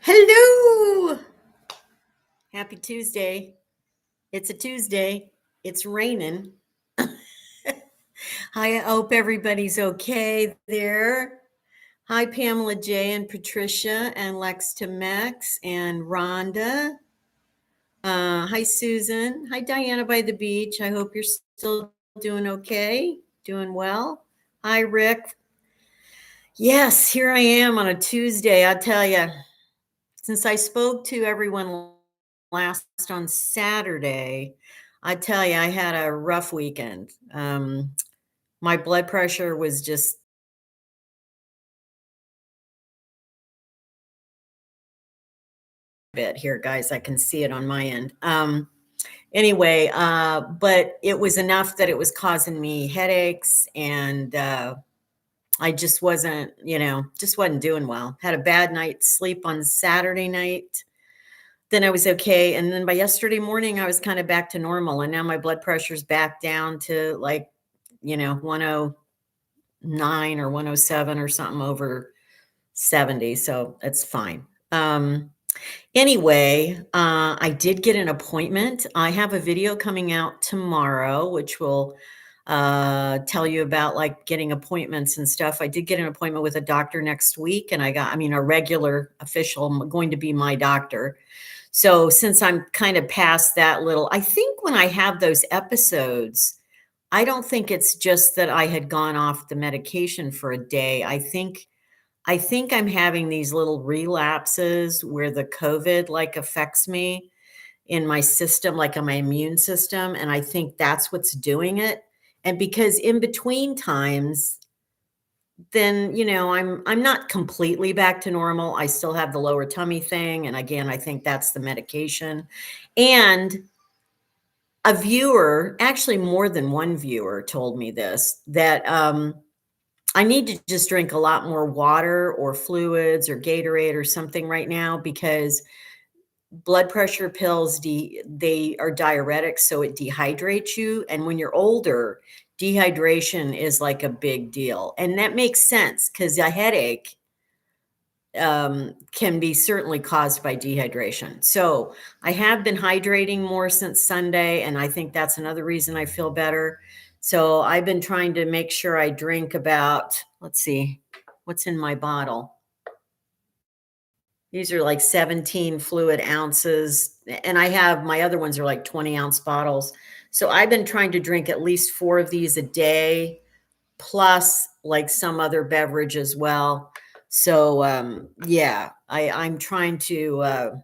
Hello. Happy Tuesday. It's a Tuesday. It's raining. I hope everybody's okay there. Hi, Pamela J. and Patricia and Lex to Mex and Rhonda. Hi, Susan. Hi, Diana by the beach. I hope you're still doing okay, doing well. Hi, Rick. Yes, here I am on a Tuesday. I tell you, since I spoke to everyone last on Saturday, I tell you, I had a rough weekend. My blood pressure was just a bit here, guys. I can see it on my end. Anyway, but it was enough that it was causing me headaches, and I just wasn't doing well. Had a bad night's sleep on Saturday night. Then I was okay. And then by yesterday morning, I was kind of back to normal. And now my blood pressure's back down to 109 or 107 or something over 70. So it's fine. Anyway, I did get an appointment. I have a video coming out tomorrow, which will tell you about like getting appointments and stuff. I did get an appointment with a doctor next week, and a regular official going to be my doctor. So since I'm kind of past that little, I think when I have those episodes, I don't think it's just that I had gone off the medication for a day. I think I'm having these little relapses where the COVID like affects me in my system, like in my immune system. And I think that's what's doing it. And because in between times, then I'm not completely back to normal. I still have the lower tummy thing. And again, I think that's the medication. And a viewer, actually more than one viewer, told me this, that I need to just drink a lot more water or fluids or Gatorade or something right now, because blood pressure pills, they are diuretics, so it dehydrates you. And when you're older, dehydration is like a big deal. And that makes sense because a headache can be certainly caused by dehydration. So I have been hydrating more since Sunday, and I think that's another reason I feel better. So I've been trying to make sure I drink about, let's see, what's in my bottle. These are like 17 fluid ounces, and I have my other ones are like 20-ounce bottles. So I've been trying to drink at least 4 of these a day, plus like some other beverage as well. So yeah, I'm trying to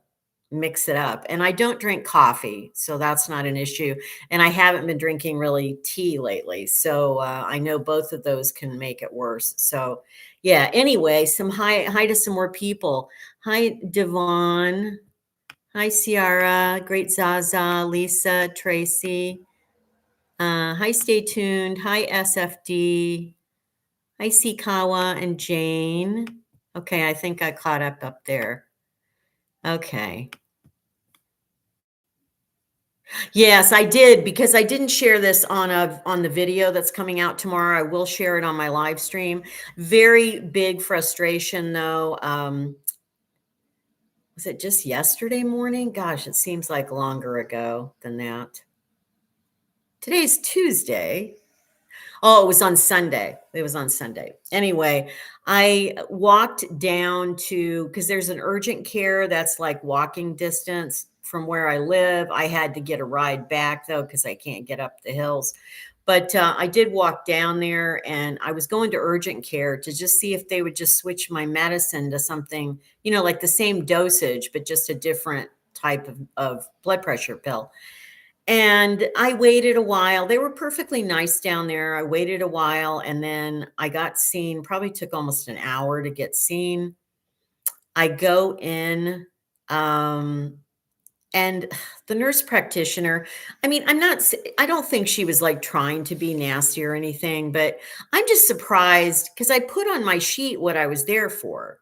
mix it up. And I don't drink coffee, so that's not an issue. And I haven't been drinking really tea lately. So I know both of those can make it worse. So yeah, anyway, some hi to some more people. Hi, Devon. Hi, Ciara. Great Zaza, Lisa, Tracy. Hi, Stay Tuned. Hi, SFD. Hi, Sikawa and Jane. Okay, I think I caught up there. Okay. Yes, I did, because I didn't share this on the video that's coming out tomorrow. I will share it on my live stream. Very big frustration though. Was it just yesterday morning? Gosh, it seems like longer ago than that. Today's Tuesday. Oh, it was on Sunday. It was on Sunday. Anyway, I walked down to, because there's an urgent care that's like walking distance from where I live. I had to get a ride back though, because I can't get up the hills. But I did walk down there, and I was going to urgent care to just see if they would just switch my medicine to something, like the same dosage, but just a different type of blood pressure pill. And I waited a while. They were perfectly nice down there. I waited a while, and then I got seen. Probably took almost an hour to get seen. I go in, and the nurse practitioner, I don't think she was like trying to be nasty or anything, but I'm just surprised because I put on my sheet what I was there for.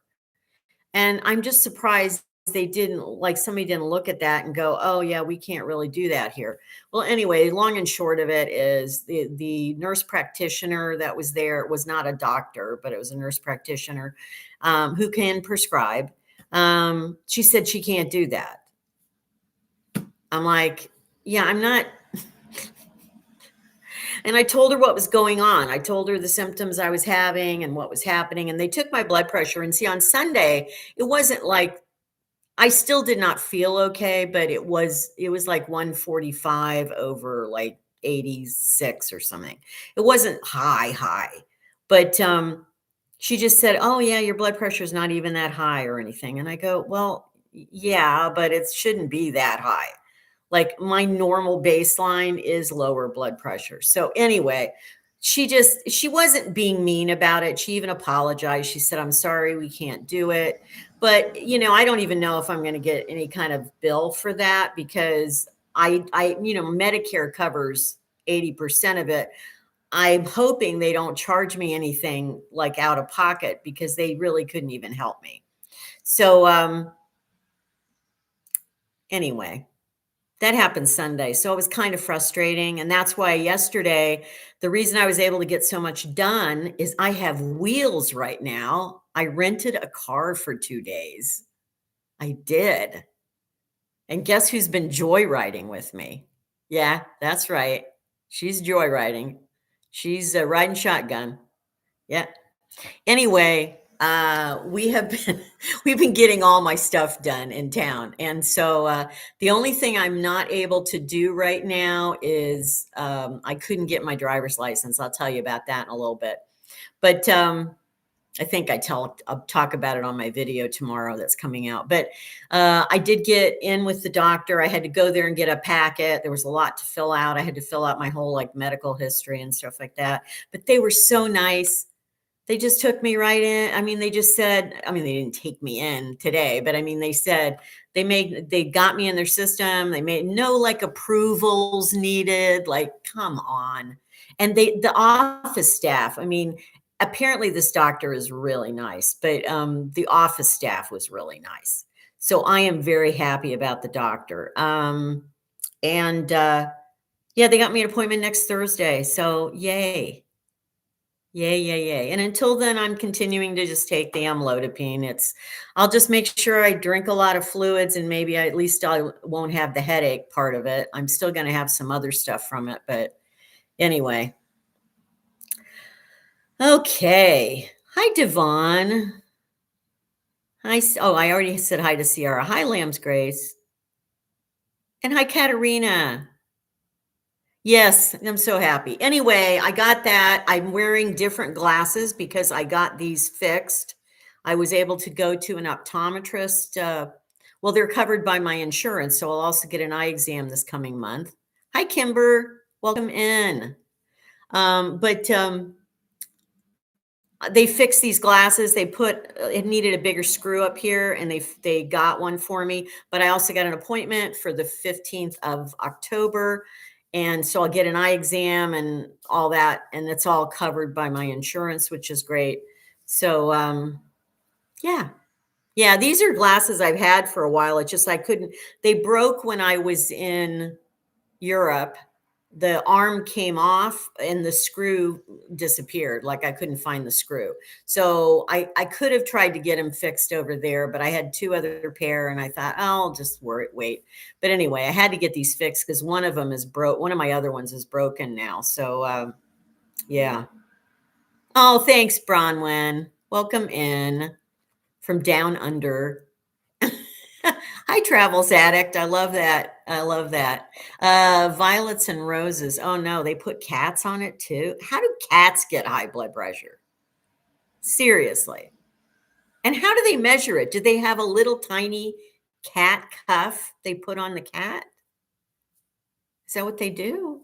And I'm just surprised somebody didn't look at that and go, oh yeah, we can't really do that here. Well, anyway, long and short of it is the nurse practitioner that was there was not a doctor, but it was a nurse practitioner who can prescribe. She said she can't do that. I'm like, yeah, I'm not. And I told her what was going on. I told her the symptoms I was having and what was happening. And they took my blood pressure. And see, on Sunday, it wasn't like I still did not feel okay, but it was like 145 over like 86 or something. It wasn't high, but she just said, "Oh yeah, your blood pressure is not even that high or anything." And I go, "Well, yeah, but it shouldn't be that high. Like my normal baseline is lower blood pressure." So anyway, she wasn't being mean about it. She even apologized. She said, "I'm sorry, we can't do it." But I don't even know if I'm going to get any kind of bill for that because Medicare covers 80% of it. I'm hoping they don't charge me anything like out of pocket because they really couldn't even help me. So anyway, that happened Sunday. So it was kind of frustrating. And that's why yesterday, the reason I was able to get so much done is I have wheels right now. I rented a car for 2 days. I did. And guess who's been joyriding with me? Yeah, that's right. She's joyriding. She's riding shotgun. Yeah. Anyway, we've been getting all my stuff done in town, and so the only thing I'm not able to do right now is I couldn't get my driver's license. I'll tell you about that in a little bit, but I think I'll talk about it on my video tomorrow that's coming out. But I did get in with the doctor. I had to go there and get a packet. There was a lot to fill out. I had to fill out my whole like medical history and stuff like that. But they were so nice. They just took me right in. I mean, they just said, I mean, they didn't take me in today, but I mean, they said they got me in their system. They made no like approvals needed. Like, come on. And the office staff, I mean, apparently this doctor is really nice, but the office staff was really nice. So I am very happy about the doctor. And yeah, they got me an appointment next Thursday. So yay. Yay, yay, yay. And until then, I'm continuing to just take the amlodipine. I'll just make sure I drink a lot of fluids and maybe at least I won't have the headache part of it. I'm still going to have some other stuff from it. But anyway. Okay. Hi, Devon. Hi. Oh, I already said hi to Ciara. Hi, Lamb's Grace. And hi, Katerina. Yes, I'm so happy. Anyway, I got that. I'm wearing different glasses because I got these fixed. I was able to go to an optometrist. Well, they're covered by my insurance, so I'll also get an eye exam this coming month. Hi, Kimber. Welcome in. But they fixed these glasses. They put it needed a bigger screw up here, and they got one for me. But I also got an appointment for the 15th of October. And so I'll get an eye exam and all that, and it's all covered by my insurance, which is great. So yeah. Yeah, these are glasses I've had for a while. It's just I couldn't they broke when I was in Europe. The arm came off and the screw disappeared. Like I couldn't find the screw. So I could have tried to get them fixed over there, but I had two other pair and I thought, oh, I'll just wait. But anyway, I had to get these fixed because one of them is broke. One of my other ones is broken now. So yeah. Oh, thanks, Bronwyn. Welcome in from down under. Hi, Travels Addict. I love that. I love that. Violets and roses. Oh no, they put cats on it too. How do cats get high blood pressure? Seriously. And how do they measure it? Do they have a little tiny cat cuff they put on the cat? Is that what they do?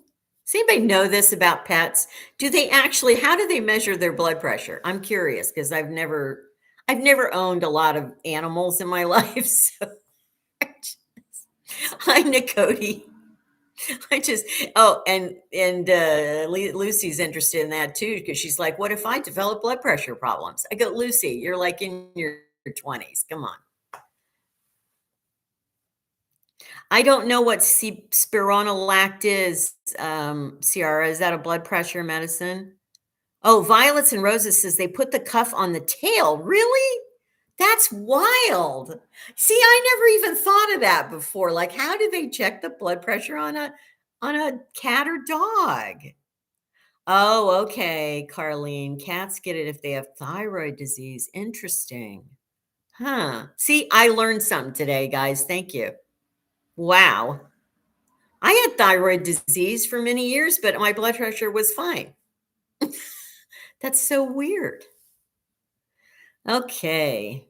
Does anybody know this about pets? Do they actually, how do they measure their blood pressure? I'm curious because I've never owned a lot of animals in my life. So hi, Nicody. I just Lucy's interested in that too because she's like, "What if I develop blood pressure problems?" I go, "Lucy, you're like in your 20s. Come on." I don't know what spironolactone is. Ciara, is that a blood pressure medicine? Oh, Violets and Roses says they put the cuff on the tail. Really? That's wild. See, I never even thought of that before. Like, how do they check the blood pressure on a cat or dog? Oh, okay, Carlene. Cats get it if they have thyroid disease. Interesting. Huh. See, I learned something today, guys. Thank you. Wow. I had thyroid disease for many years, but my blood pressure was fine. That's so weird. Okay.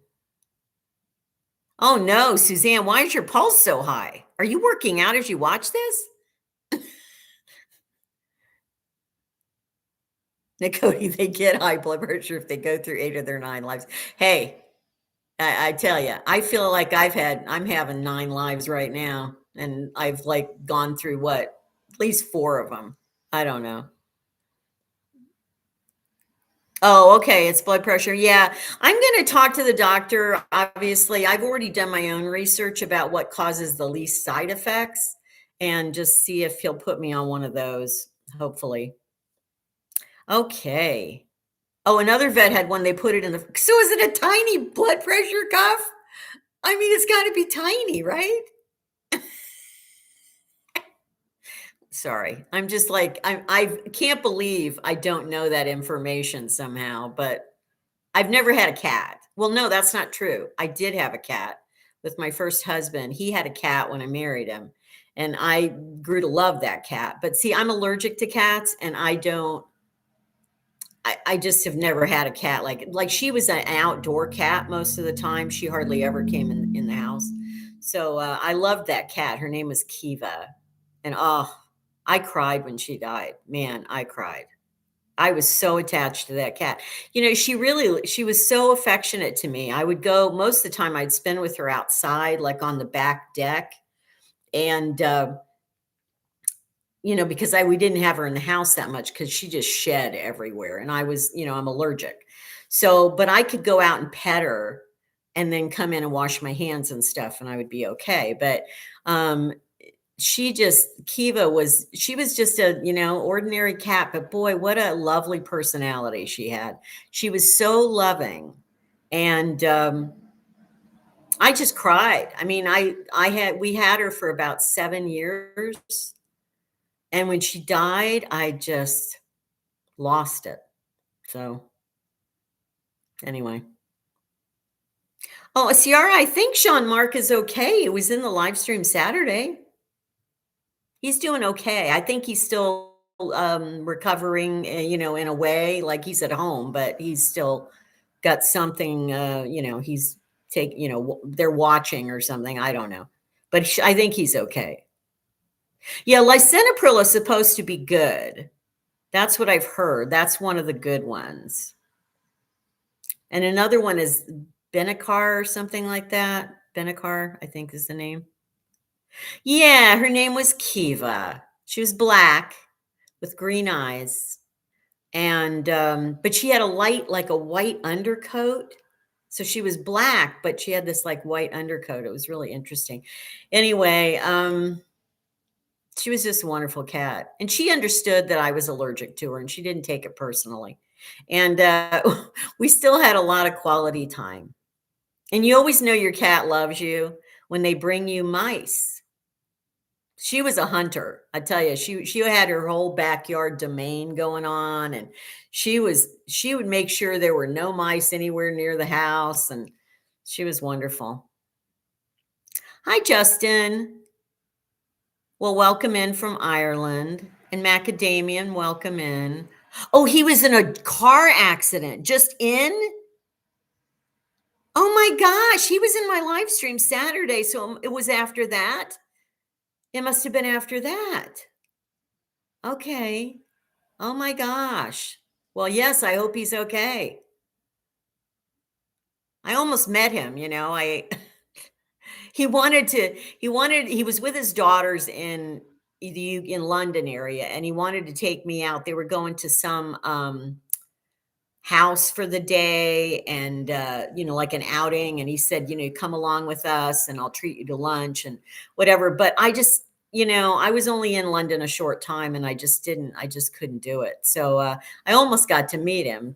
Oh no, Suzanne, why is your pulse so high? Are you working out as you watch this? Cody, they get high blood pressure if they go through 8 of their 9 lives. Hey, I tell you, I feel like I'm having 9 lives right now, and I've like gone through what? At least 4 of them. I don't know. Oh, okay. It's blood pressure. Yeah. I'm going to talk to the doctor. Obviously, I've already done my own research about what causes the least side effects and just see if he'll put me on one of those, hopefully. Okay. Oh, another vet had one. They put it in the. So is it a tiny blood pressure cuff? I mean, it's got to be tiny, right? Sorry. I'm just like, I can't believe I don't know that information somehow, but I've never had a cat. Well, no, that's not true. I did have a cat with my first husband. He had a cat when I married him, and I grew to love that cat. But see, I'm allergic to cats, and I just have never had a cat like she was an outdoor cat most of the time. She hardly ever came in the house. So I loved that cat. Her name was Kiva, and oh, I cried when she died. Man, I cried. I was so attached to that cat. She was so affectionate to me. I would go most of the time I'd spend with her outside, like on the back deck. And, because we didn't have her in the house that much because she just shed everywhere. And I'm allergic. So, but I could go out and pet her and then come in and wash my hands and stuff and I would be okay. But, she was just a ordinary cat, but boy, what a lovely personality she had. She was so loving, and I just cried. I mean, we had her for about 7 years, and when she died I just lost it. So anyway. Oh, Ciara, I think Sean Mark is okay. He was in the live stream Saturday. He's doing okay. I think he's still recovering, in a way, like he's at home, but he's still got something, he's they're watching or something. I don't know, but I think he's okay. Yeah, lisinopril is supposed to be good. That's what I've heard. That's one of the good ones. And another one is Benicar or something like that. Benicar, I think is the name. Yeah, her name was Kiva. She was black with green eyes. And but she had a white undercoat. So she was black, but she had this like white undercoat. It was really interesting. Anyway, she was just a wonderful cat. And she understood that I was allergic to her and she didn't take it personally. And we still had a lot of quality time. And you always know your cat loves you when they bring you mice. She was a hunter. I tell you, she had her whole backyard domain going on, and she would make sure there were no mice anywhere near the house, and she was wonderful. Hi, Justin. Well, welcome in from Ireland. And Macadamian, welcome in. Oh, he was in a car accident. Just in? Oh my gosh, he was in my live stream Saturday, so it was after that. It must have been after that. Okay. Oh my gosh. Well, yes, I hope he's okay. I almost met him, he was with his daughters in London area, and he wanted to take me out. They were going to some house for the day, and like an outing, and he said, come along with us and I'll treat you to lunch and whatever. But I just I was only in London a short time, and I just couldn't do it. So I almost got to meet him,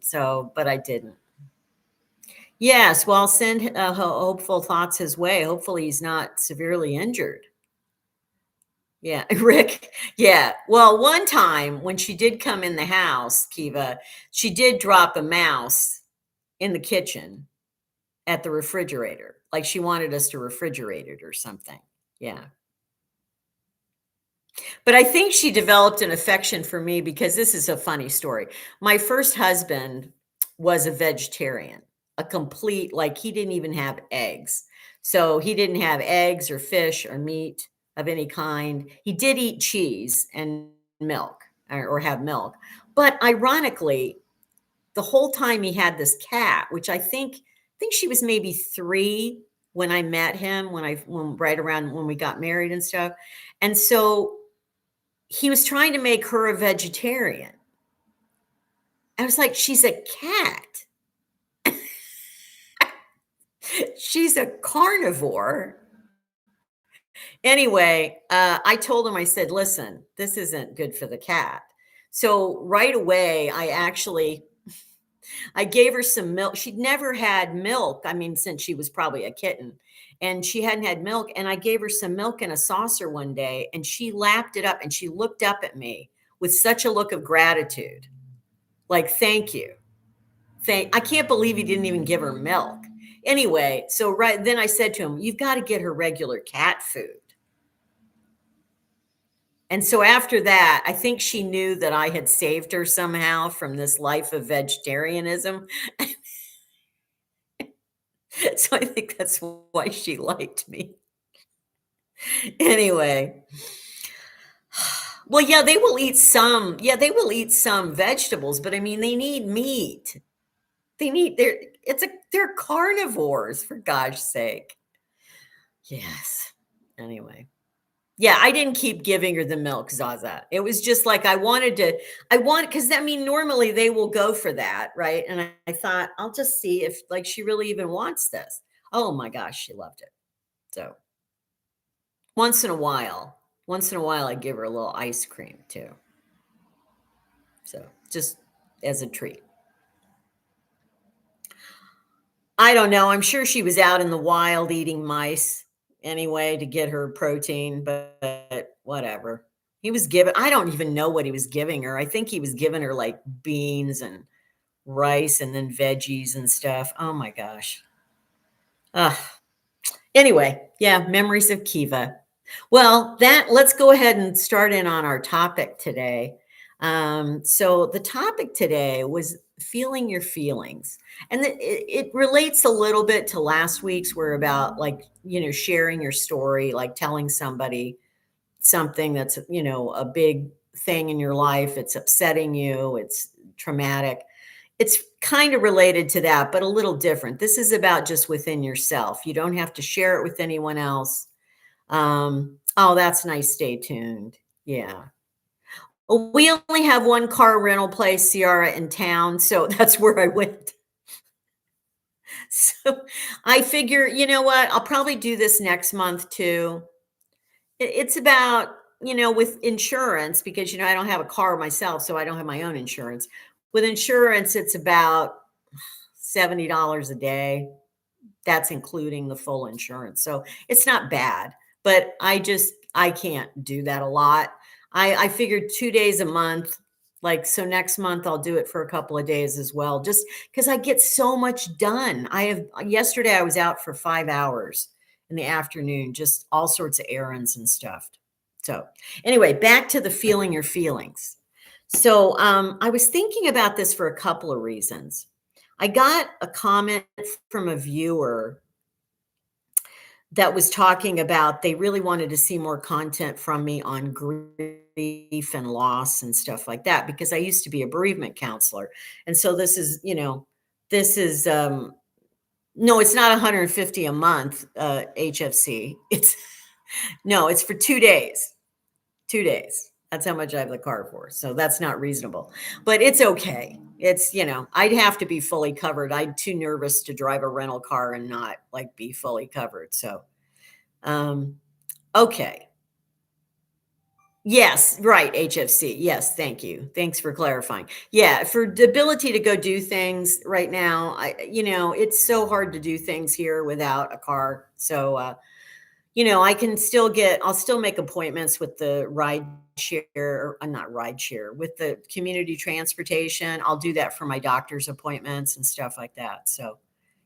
but I didn't. Yes, well, send hopeful thoughts his way. Hopefully, he's not severely injured. Yeah, Rick. Yeah. Well, one time when she did come in the house, Kiva, she did drop a mouse in the kitchen at the refrigerator. Like she wanted us to refrigerate it or something. Yeah. But I think she developed an affection for me because this is a funny story. My first husband was a vegetarian, a complete, like he didn't even have eggs. So he didn't have eggs or fish or meat of any kind. He did eat cheese and milk or have milk. But ironically, the whole time he had this cat, which I think she was maybe 3 when I met him, when right around when we got married and stuff. And so he was trying to make her a vegetarian. I was like, "She's a cat. She's a carnivore." Anyway, I told him, I said, "Listen, this isn't good for the cat." So right away, I gave her some milk. She'd never had milk, I mean, since she was probably a kitten, and she hadn't had milk, and I gave her some milk in a saucer one day, and she lapped it up, and she looked up at me with such a look of gratitude, like, "Thank you. I can't believe you didn't even give her milk." Anyway, so right then I said to him, "You've got to get her regular cat food." And so after that, I think she knew that I had saved her somehow from this life of vegetarianism. So I think that's why she liked me. Anyway, well, yeah, they will eat some vegetables, but I mean, they need meat. They're carnivores, for gosh sake. Yes. Anyway. Yeah, I didn't keep giving her the milk, Zaza. It was just like because I mean, normally they will go for that, right? And I thought, I'll just see if like she really even wants this. Oh my gosh, she loved it. So once in a while, I give her a little ice cream too. So just as a treat. I don't know. I'm sure she was out in the wild eating mice anyway to get her protein, but whatever. I don't even know what he was giving her. I think he was giving her like beans and rice and then veggies and stuff. Oh my gosh. Ugh. Anyway, yeah, memories of Kiva. Well, that let's go ahead and start in on our topic today. So the topic today was feeling your feelings, and it relates a little bit to last week's. Where about like sharing your story, like telling somebody something that's a big thing in your life. It's upsetting you. It's traumatic. It's kind of related to that, but a little different. This is about just within yourself. You don't have to share it with anyone else. Oh, that's nice. Stay tuned. Yeah. Well, we only have one car rental place, Ciara, in town, so that's where I went. So I figure, you know what? I'll probably do this next month too. It's about, with insurance because I don't have a car myself, so I don't have my own insurance. With insurance, it's about $70 a day. That's including the full insurance. So it's not bad, but I can't do that a lot. I figured 2 days a month. Like, so next month I'll do it for a couple of days as well, just because I get so much done. Yesterday I was out for 5 hours in the afternoon, just all sorts of errands and stuff. So anyway, back to the feeling your feelings. So I was thinking about this for a couple of reasons. I got a comment from a viewer that was talking about they really wanted to see more content from me on grief and loss and stuff like that because I used to be a bereavement counselor. And so this is no, it's not 150 a month HFC. It's no, it's for 2 days. 2 days. That's how much I have the car for. So that's not reasonable, but it's okay. I'd have to be fully covered. I'm too nervous to drive a rental car and not like be fully covered. So, um, okay. Yes, right, HFC. Yes, thank you. Thanks for clarifying. Yeah, for the ability to go do things right now, it's so hard to do things here without a car. So, I can still I'll still make appointments with the ride share, or not ride share, with the community transportation. I'll do that for my doctor's appointments and stuff like that. So,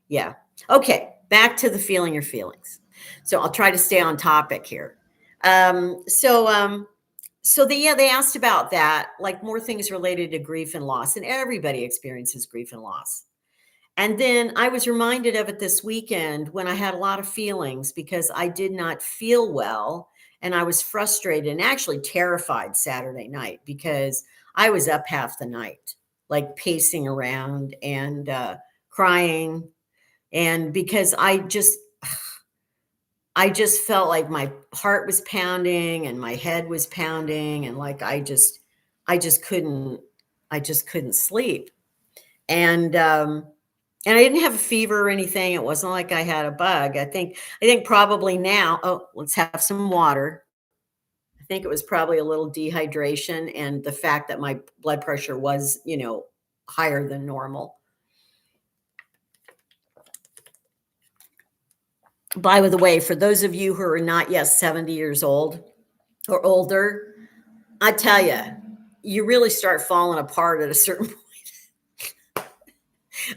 yeah. Okay, back to the feeling your feelings. So I'll try to stay on topic here. Um, so, um, they asked about that, like more things related to grief and loss, and everybody experiences grief and loss. And then I was reminded of it this weekend when I had a lot of feelings because I did not feel well and I was frustrated and actually terrified Saturday night because I was up half the night, like pacing around and crying. And because I just felt like my heart was pounding and my head was pounding and like I just couldn't I just couldn't sleep. And I didn't have a fever or anything. It wasn't like I had a bug. I think probably now, oh, let's have some water. I think it was probably a little dehydration and the fact that my blood pressure was, higher than normal. By the way, for those of you who are not yet 70 years old or older, I tell you, you really start falling apart at a certain point.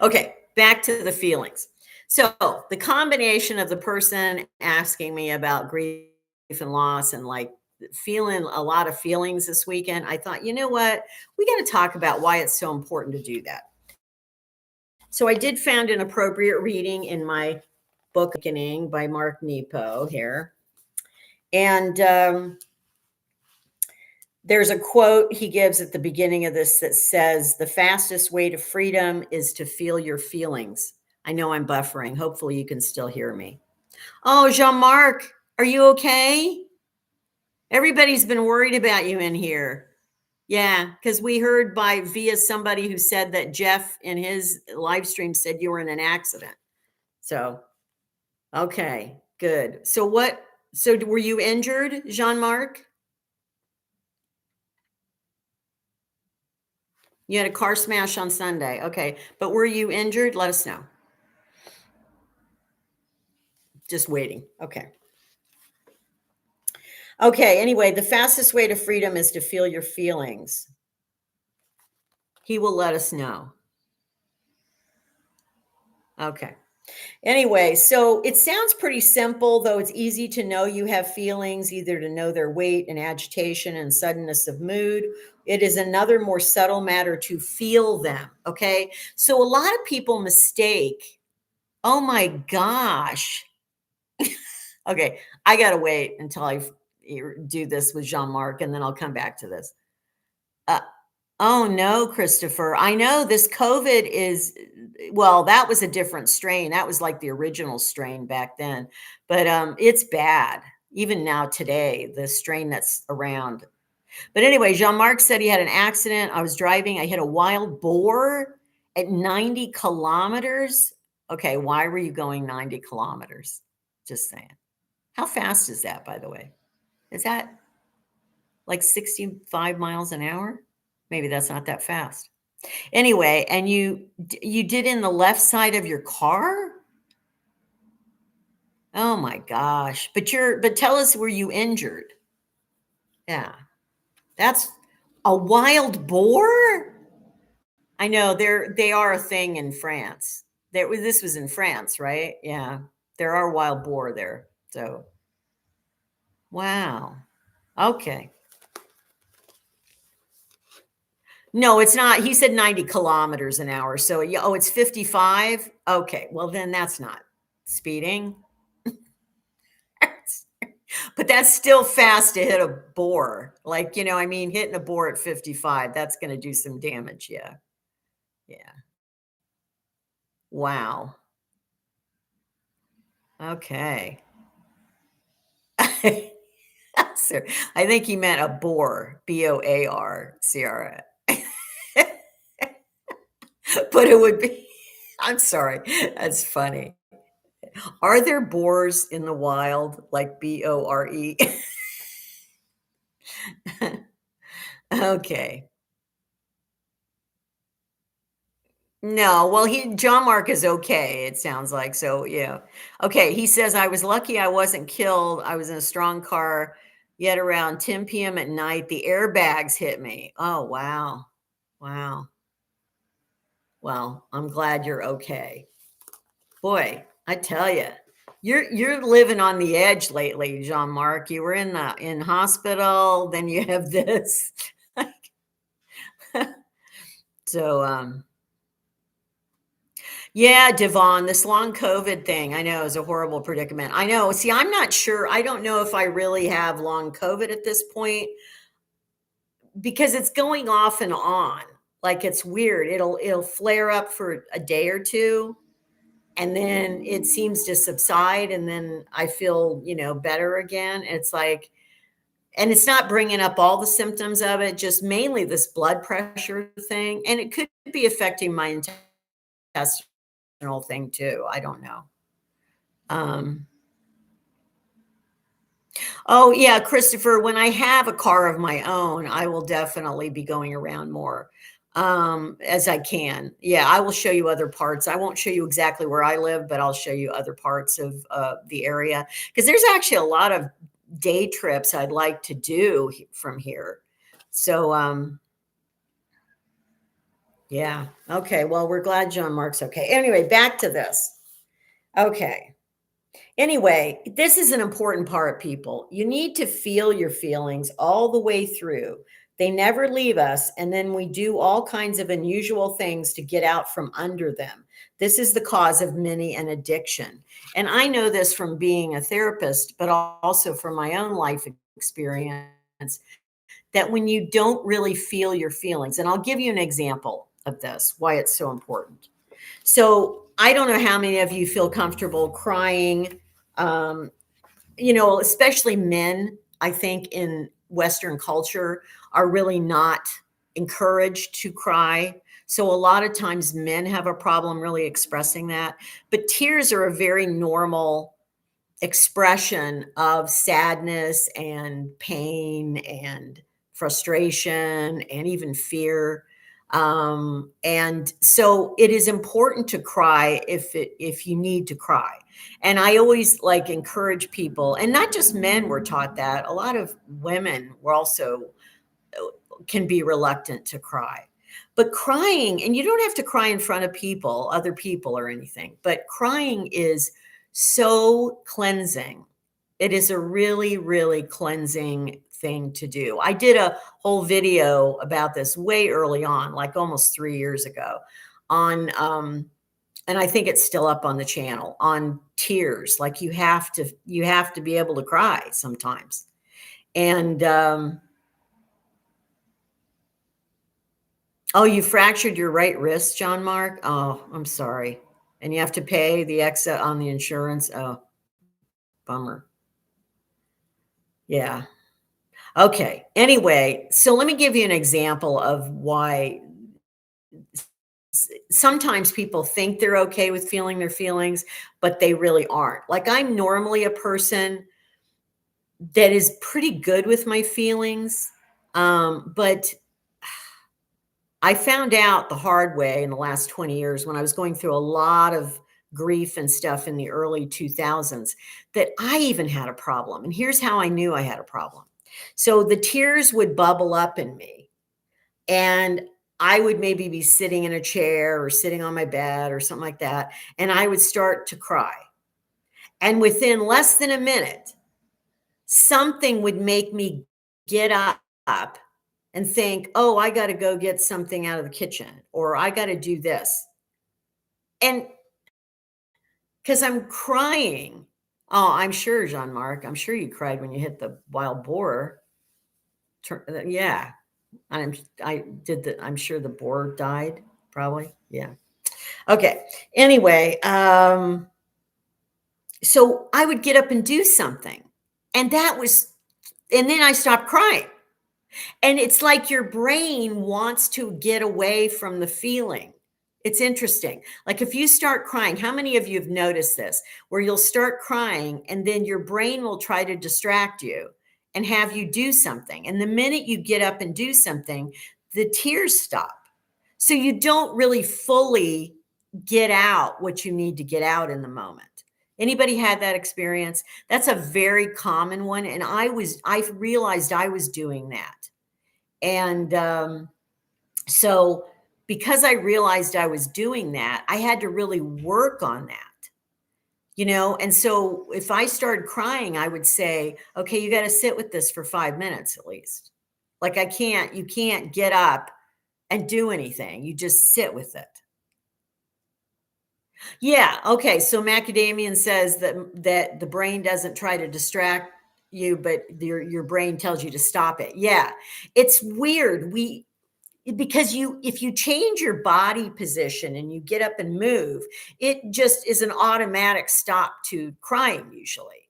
Okay, back to the feelings. So the combination of the person asking me about grief and loss and like feeling a lot of feelings this weekend, I thought, you know what? We got to talk about why it's so important to do that. So I did found an appropriate reading in my book, Awakening by Mark Nepo here. And there's a quote he gives at the beginning of this that says, the fastest way to freedom is to feel your feelings. I know I'm buffering. Hopefully you can still hear me. Oh, Jean-Marc, are you okay? Everybody's been worried about you in here. Yeah, because we heard via somebody who said that Jeff in his live stream said you were in an accident. So, okay, good. So were you injured, Jean-Marc? You had a car smash on Sunday. Okay. But were you injured? Let us know. Just waiting. Okay. Okay. Anyway, the fastest way to freedom is to feel your feelings. He will let us know. Okay. Anyway, so it sounds pretty simple, though it's easy to know you have feelings, either to know their weight and agitation and suddenness of mood. It is another more subtle matter to feel them. Okay. So a lot of people mistake, oh my gosh. Okay. I got to wait until I do this with Jean-Marc and then I'll come back to this. Uh, Oh no, Christopher. I know this COVID well, that was a different strain. That was like the original strain back then. But it's bad. Even now today, the strain that's around. But anyway, Jean-Marc said he had an accident. I was driving. I hit a wild boar at 90 kilometers. Okay, why were you going 90 kilometers? Just saying. How fast is that, by the way? Is that like 65 miles an hour? Maybe that's not that fast. Anyway, and you did in the left side of your car? Oh my gosh. But tell us, were you injured? Yeah. That's a wild boar? I know they are a thing in France. This was in France, right? Yeah. There are wild boar there. So, wow. Okay. No, it's not. He said 90 kilometers an hour. So, yeah, oh, it's 55. Okay. Well, then that's not speeding. But that's still fast to hit a boar. Like, I mean, hitting a boar at 55, that's going to do some damage. Yeah. Yeah. Wow. Okay. So, I think he meant a boar, Boarcra. But it would be, I'm sorry. That's funny. Are there boars in the wild like Bore? Okay. No, well, John Mark is okay, it sounds like, so, yeah. Okay, he says, "I was lucky I wasn't killed. I was in a strong car, yet around 10 PM at night, the airbags hit me." Oh, wow. Wow. Well, I'm glad you're okay. Boy, I tell you, you're living on the edge lately, Jean Marc. You were in hospital, then you have this. So, yeah, Devon, this long COVID thing, I know is a horrible predicament. I know. See, I'm not sure. I don't know if I really have long COVID at this point because it's going off and on. Like it's weird. It'll flare up for a day or two and then it seems to subside and then I feel, better again. It's like and it's not bringing up all the symptoms of it, just mainly this blood pressure thing and it could be affecting my intestinal thing too. I don't know. Um Oh, yeah, Christopher, when I have a car of my own, I will definitely be going around more, as I can. Yeah, I will show you other parts. I won't show you exactly where I live, but I'll show you other parts of, the area because there's actually a lot of day trips I'd like to do from here. So, yeah. Okay, well, we're glad John Mark's okay. Anyway, back to this. Okay. Anyway, this is an important part, people. You need to feel your feelings all the way through. They never leave us, and then we do all kinds of unusual things to get out from under them. This is the cause of many an addiction. And I know this from being a therapist, but also from my own life experience that when you don't really feel your feelings, and I'll give you an example of this, why it's so important. So I don't know how many of you feel comfortable crying. Um, especially men, I think in Western culture are really not encouraged to cry. So a lot of times men have a problem really expressing that. But tears are a very normal expression of sadness and pain and frustration and even fear. And so it is important to cry if you need to cry. And I always like encourage people, and not just men were taught that. A lot of women were also can be reluctant to cry. But crying, and you don't have to cry in front of people, other people or anything, but crying is so cleansing. It is a really, really cleansing thing to do. I did a whole video about this way early on, like almost 3 years ago, on and I think it's still up on the channel on tears. Like you have to be able to cry sometimes. And oh, you fractured your right wrist, John Mark? Oh, I'm sorry. And you have to pay the excess on the insurance? Oh, bummer. Yeah. Okay. Anyway, so let me give you an example of why sometimes people think they're okay with feeling their feelings, but they really aren't. Like I'm normally a person that is pretty good with my feelings, but I found out the hard way in the last 20 years when I was going through a lot of grief and stuff in the early 2000s that I even had a problem. And here's how I knew I had a problem. So the tears would bubble up in me, and I would maybe be sitting in a chair or sitting on my bed or something like that. And I would start to cry. And within less than a minute, something would make me get up and think, oh, I got to go get something out of the kitchen or I got to do this. And because I'm crying. Oh, I'm sure, Jean Marc, I'm sure you cried when you hit the wild boar. Yeah. I'm sure the boar died, probably. Yeah. Okay. Anyway, so I would get up and do something. And and then I stopped crying. And it's like your brain wants to get away from the feeling. It's interesting. Like if you start crying, how many of you have noticed this? Where you'll start crying and then your brain will try to distract you. and have you do something. And the minute you get up and do something, the tears stop. So you don't really fully get out what you need to get out in the moment. Anybody had that experience? That's a very common one. And I realized I was doing that. And so because I realized I was doing that, I had to really work on that. And so if I started crying, I would say, okay, you got to sit with this for 5 minutes at least. Like you can't get up and do anything. You just sit with it. Yeah. Okay. So Macadamian says that the brain doesn't try to distract you, but your brain tells you to stop it. Yeah. It's weird. Because if you change your body position and you get up and move, it just is an automatic stop to crying usually,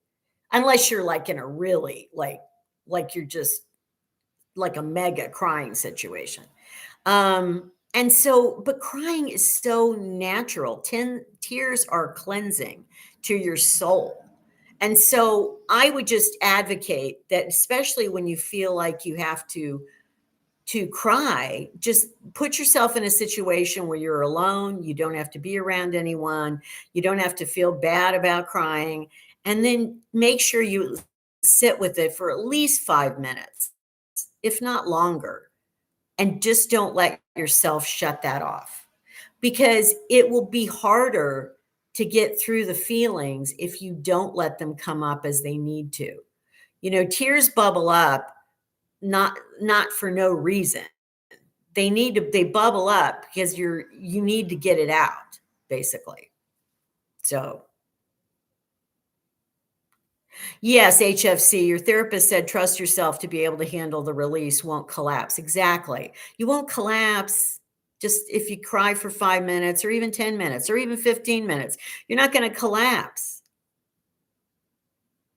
unless you're like in a really like you're just like a mega crying situation. And so, but crying is so natural. Tears are cleansing to your soul. And so I would just advocate that, especially when you feel like you have to cry, just put yourself in a situation where you're alone. You don't have to be around anyone. You don't have to feel bad about crying. And then make sure you sit with it for at least 5 minutes, if not longer. And just don't let yourself shut that off, because it will be harder to get through the feelings if you don't let them come up as they need to. Tears bubble up not for no reason. They bubble up because you need to get it out, basically. So yes, HFC, your therapist said trust yourself to be able to handle the release, won't collapse. Exactly. You won't collapse just if you cry for 5 minutes or even 10 minutes or even 15 minutes. You're not going to collapse.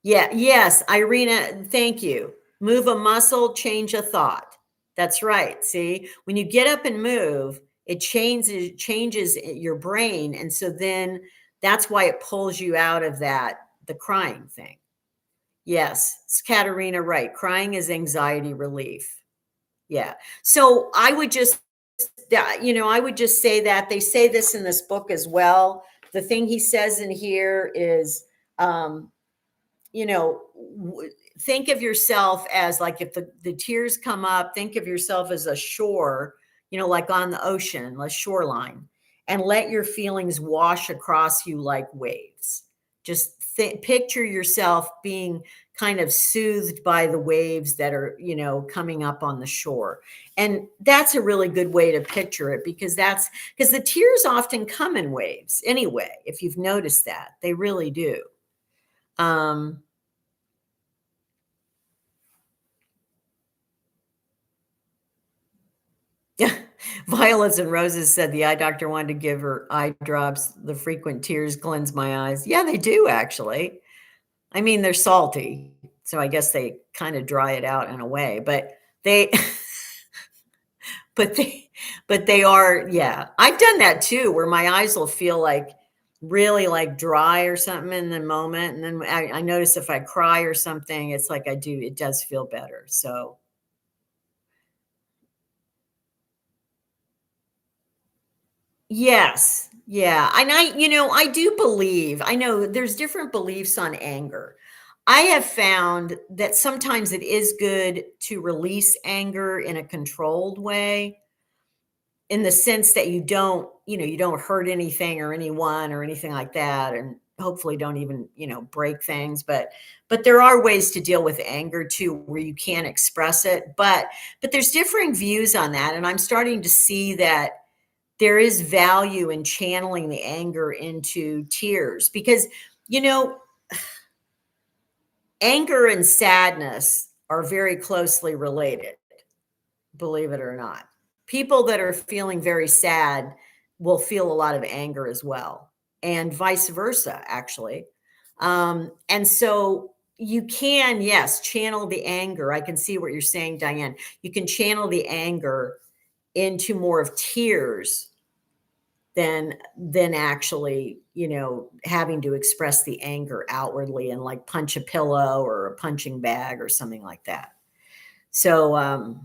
Yeah, yes, Irina, thank you. Move a muscle, change a thought. That's right. See, when you get up and move, it changes your brain. And so then that's why it pulls you out of the crying thing. Yes, it's Katerina, right. Crying is anxiety relief. Yeah. So I would just say that they say this in this book as well. The thing he says in here is, you know, think of yourself as like, if the tears come up, think of yourself as a shore, like on the ocean, a shoreline, and let your feelings wash across you like waves. Just picture yourself being kind of soothed by the waves that are, coming up on the shore. And that's a really good way to picture it, because the tears often come in waves anyway. If you've noticed that, they really do. Yeah. Violets and Roses said the eye doctor wanted to give her eye drops. The frequent tears cleanse my eyes. Yeah, they do actually. I mean, they're salty, so I guess they kind of dry it out in a way, but they but they are, yeah. I've done that too, where my eyes will feel like really like dry or something in the moment. And then I notice if I cry or something, it's like it does feel better. So yes. Yeah. And I do believe, I know there's different beliefs on anger. I have found that sometimes it is good to release anger in a controlled way, in the sense that you don't hurt anything or anyone or anything like that, and hopefully don't even break things. But there are ways to deal with anger too, where you can express it. But there's differing views on that, and I'm starting to see that there is value in channeling the anger into tears, because you know anger and sadness are very closely related, believe it or not. People that are feeling very sad will feel a lot of anger as well, and vice versa, actually. And so you can, yes, channel the anger. I can see what you're saying, Diane. You can channel the anger into more of tears than actually, having to express the anger outwardly and like punch a pillow or a punching bag or something like that. So,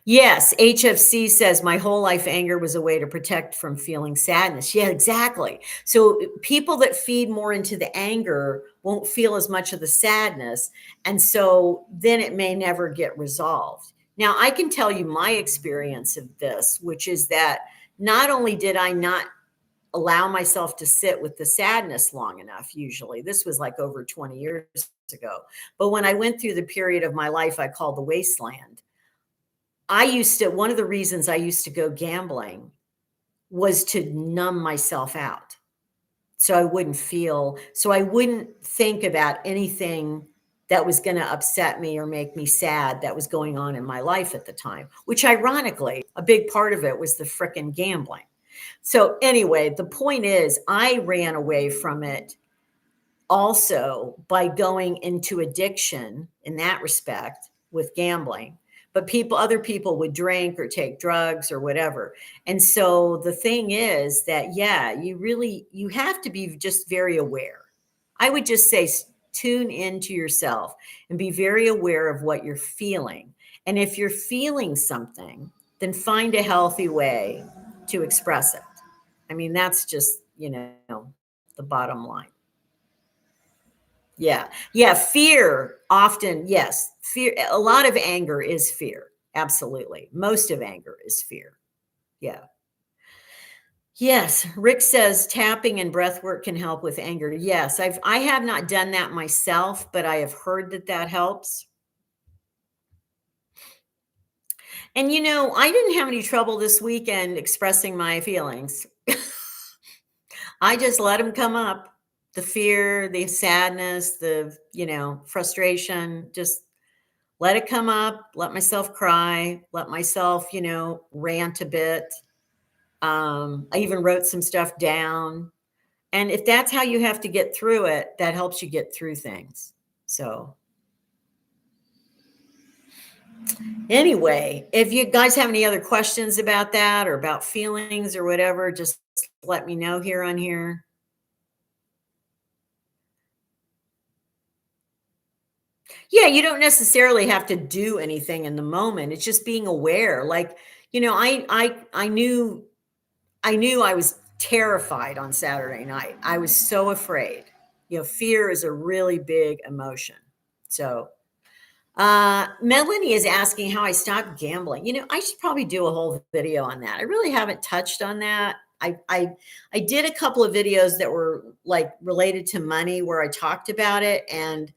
yes, HFC says my whole life anger was a way to protect from feeling sadness. Yeah, exactly. So people that feed more into the anger won't feel as much of the sadness. And so then it may never get resolved. Now, I can tell you my experience of this, which is that not only did I not allow myself to sit with the sadness long enough, usually, this was like over 20 years ago, but when I went through the period of my life I call the wasteland, one of the reasons I used to go gambling was to numb myself out. So I wouldn't think about anything that was going to upset me or make me sad that was going on in my life at the time, which ironically, a big part of it was the frickin' gambling. So anyway, the point is I ran away from it also by going into addiction in that respect with gambling. But other people would drink or take drugs or whatever. And so the thing is that, yeah, you have to be just very aware. I would just say tune into yourself and be very aware of what you're feeling. And if you're feeling something, then find a healthy way to express it. I mean, that's just, the bottom line. Yeah. Yeah. Fear often, yes. Fear, a lot of anger is fear. Absolutely. Most of anger is fear. Yeah. Yes. Rick says tapping and breath work can help with anger. Yes. I have not done that myself, but I have heard that helps. And I didn't have any trouble this weekend expressing my feelings. I just let them come up. The fear, the sadness, the, frustration, just let it come up, let myself cry, let myself, rant a bit. I even wrote some stuff down. And if that's how you have to get through it, that helps you get through things. So anyway, if you guys have any other questions about that or about feelings or whatever, just let me know here on here. Yeah, you don't necessarily have to do anything in the moment. It's just being aware. Like, I knew I was terrified on Saturday night. I was so afraid. Fear is a really big emotion. So, Melanie is asking how I stopped gambling. I should probably do a whole video on that. I really haven't touched on that. I did a couple of videos that were like related to money where I talked about it, and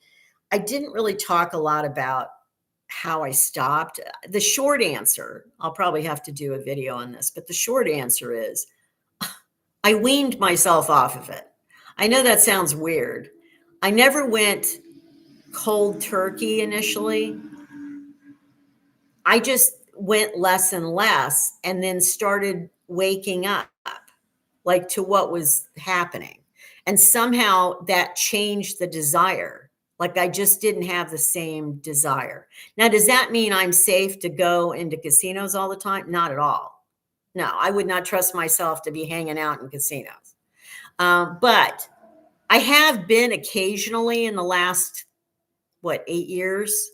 I didn't really talk a lot about how I stopped. The short answer, I'll probably have to do a video on this, but the short answer is I weaned myself off of it. I know that sounds weird. I never went cold turkey initially. I just went less and less and then started waking up like to what was happening. And somehow that changed the desire. Like I just didn't have the same desire. Now, does that mean I'm safe to go into casinos all the time? Not at all. No, I would not trust myself to be hanging out in casinos. But I have been occasionally in the last, 8 years?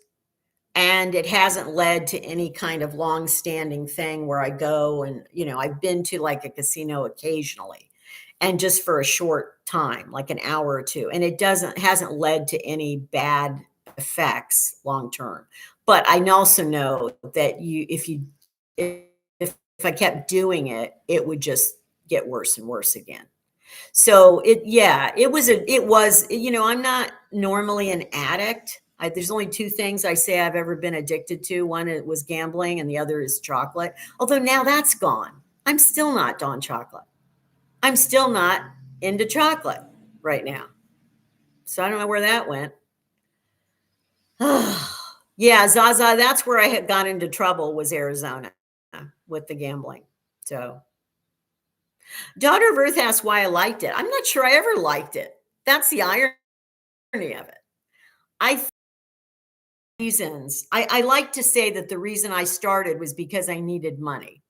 And it hasn't led to any kind of long-standing thing where I go and, I've been to like a casino occasionally and just for a short time, like an hour or two. And it hasn't led to any bad effects long term. But I also know that if I kept doing it, it would just get worse and worse again. So I'm not normally an addict. There's only two things I say I've ever been addicted to. One, it was gambling, and the other is chocolate. Although now that's gone. I'm still not Dawn chocolate. I'm still not into chocolate right now. So I don't know where that went. Yeah, Zaza, that's where I had got into trouble, was Arizona with the gambling. So Daughter of Earth asked why I liked it. I'm not sure I ever liked it. That's the irony of it. I like to say that the reason I started was because I needed money.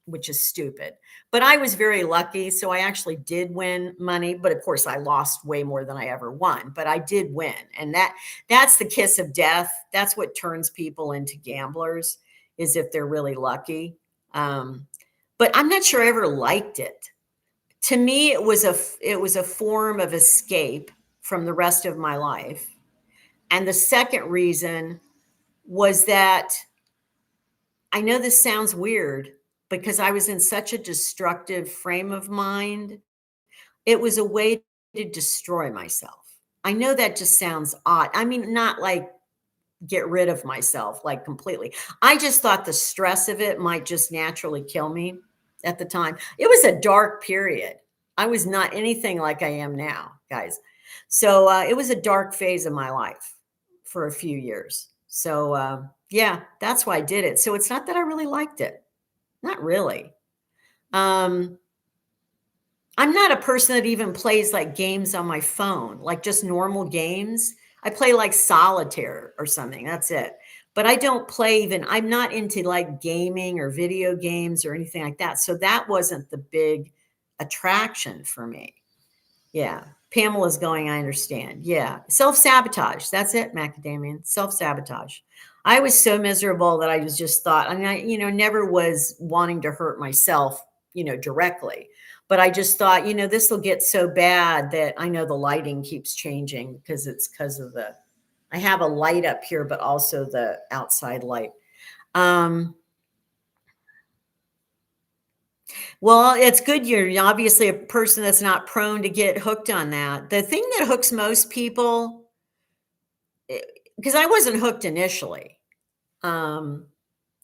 which is stupid. But I was very lucky. So I actually did win money. But of course, I lost way more than I ever won. But I did win. And that's the kiss of death. That's what turns people into gamblers, is if they're really lucky. But I'm not sure I ever liked it. To me, it was a form of escape from the rest of my life. And the second reason was that, I know this sounds weird, because I was in such a destructive frame of mind. It was a way to destroy myself. I know that just sounds odd. I mean, not like get rid of myself like completely. I just thought the stress of it might just naturally kill me at the time. It was a dark period. I was not anything like I am now, guys. So it was a dark phase of my life for a few years. So yeah, that's why I did it. So it's not that I really liked it. Not really. Um, I'm not a person that even plays like games on my phone, like just normal games. I play like solitaire or something. That's it. But I don't play even, I'm not into like gaming or video games or anything like that. So that wasn't the big attraction for me. Yeah. Pamela's going, I understand. Yeah. Self sabotage. That's it, Macadamian. Self sabotage. I was so miserable that I was just thought, I mean, never was wanting to hurt myself, directly. But I just thought, this will get so bad that I know the lighting keeps changing because of I have a light up here, but also the outside light. Well, it's good you're obviously a person that's not prone to get hooked on that. The thing that hooks most people, because I wasn't hooked initially, um,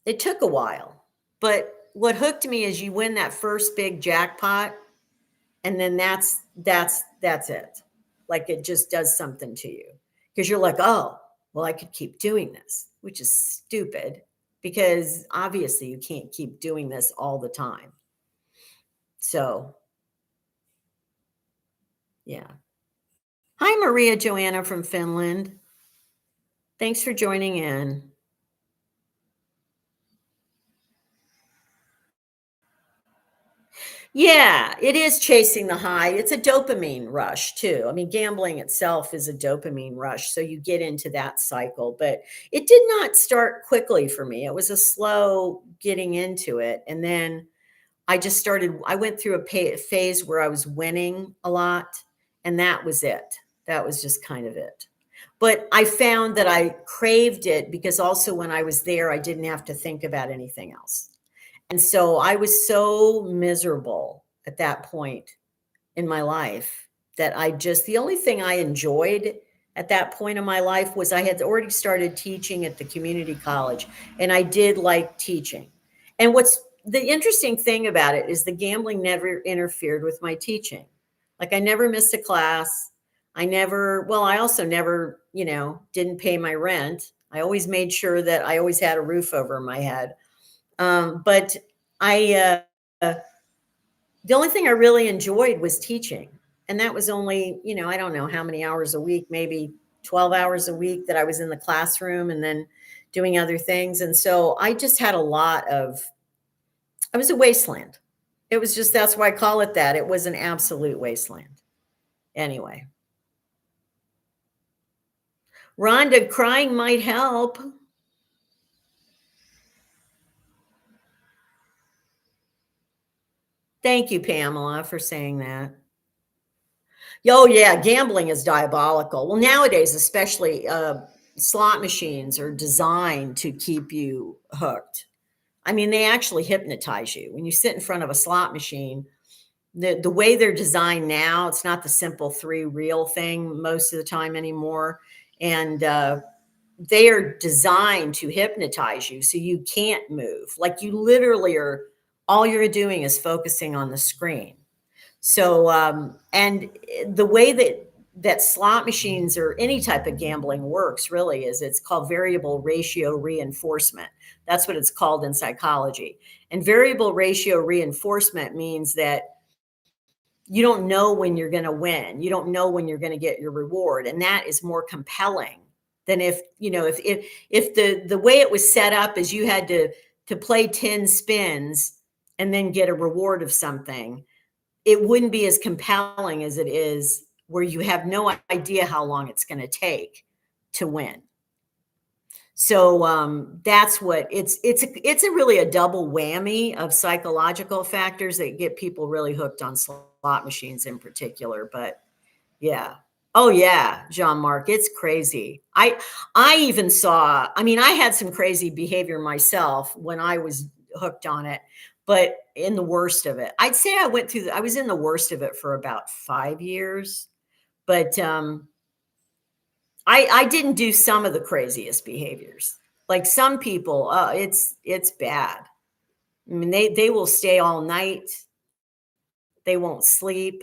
it took a while. But what hooked me is you win that first big jackpot, and then that's it. Like it just does something to you because you're like, oh, well, I could keep doing this, which is stupid because obviously you can't keep doing this all the time. So, yeah. Hi, Maria Joanna from Finland. Thanks for joining in. Yeah, it is chasing the high. It's a dopamine rush too. I mean, gambling itself is a dopamine rush. So you get into that cycle, but it did not start quickly for me. It was a slow getting into it. And then I went through a phase where I was winning a lot, and that was it. That was just kind of it. But I found that I craved it because also when I was there, I didn't have to think about anything else. And so I was so miserable at that point in my life that the only thing I enjoyed at that point in my life was I had already started teaching at the community college, and I did like teaching. And what's the interesting thing about it is the gambling never interfered with my teaching. Like I never missed a class. I also never, didn't pay my rent. I always made sure that I always had a roof over my head. But the only thing I really enjoyed was teaching. And that was only, I don't know how many hours a week, maybe 12 hours a week that I was in the classroom and then doing other things. And so I just had I was a wasteland. It was just, that's why I call it that. It was an absolute wasteland. Anyway. Rhonda, crying might help. Thank you, Pamela, for saying that. Oh, yeah, gambling is diabolical. Well, nowadays, especially slot machines are designed to keep you hooked. I mean, they actually hypnotize you. When you sit in front of a slot machine, the way they're designed now, it's not the simple three reel thing most of the time anymore. And they are designed to hypnotize you so you can't move. Like you literally all you're doing is focusing on the screen. So, and the way that slot machines or any type of gambling works really is it's called variable ratio reinforcement. That's what it's called in psychology. And variable ratio reinforcement means that you don't know when you're going to win. You don't know when you're going to get your reward. And that is more compelling than if the way it was set up is you had to play 10 spins and then get a reward of something, it wouldn't be as compelling as it is where you have no idea how long it's going to take to win. So that's what it's a really a double whammy of psychological factors that get people really hooked on slot machines in particular. But yeah. Oh yeah, Jean-Marc, it's crazy. I even saw, I mean, I had some crazy behavior myself when I was hooked on it, but in the worst of it. I'd say I was in the worst of it for about 5 years, but I didn't do some of the craziest behaviors. Like some people, it's bad. I mean, they will stay all night. They won't sleep.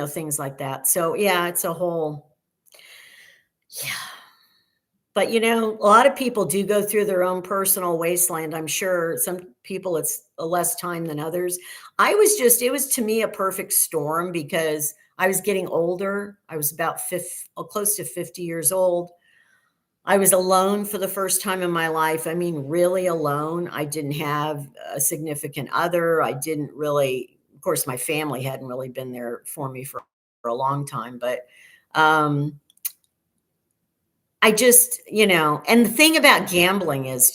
Things like that. So yeah, it's a whole yeah. But a lot of people do go through their own personal wasteland. I'm sure some people it's a less time than others. It was to me a perfect storm because I was getting older. I was about close to 50 years old. I was alone for the first time in my life. I mean, really alone. I didn't have a significant other. I didn't really, of course, my family hadn't really been there for me for a long time, but I just, and the thing about gambling is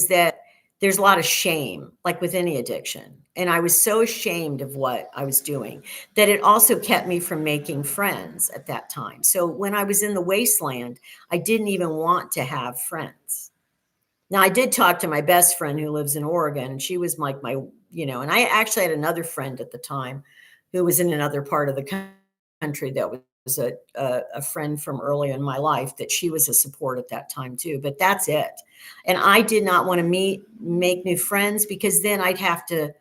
that there's a lot of shame, like with any addiction. And I was so ashamed of what I was doing that it also kept me from making friends at that time. So when I was in the wasteland, I didn't even want to have friends. Now, I did talk to my best friend who lives in Oregon. She was like and I actually had another friend at the time who was in another part of the country that was a friend from early in my life that she was a support at that time too. But that's it. And I did not want to make new friends because then I'd have to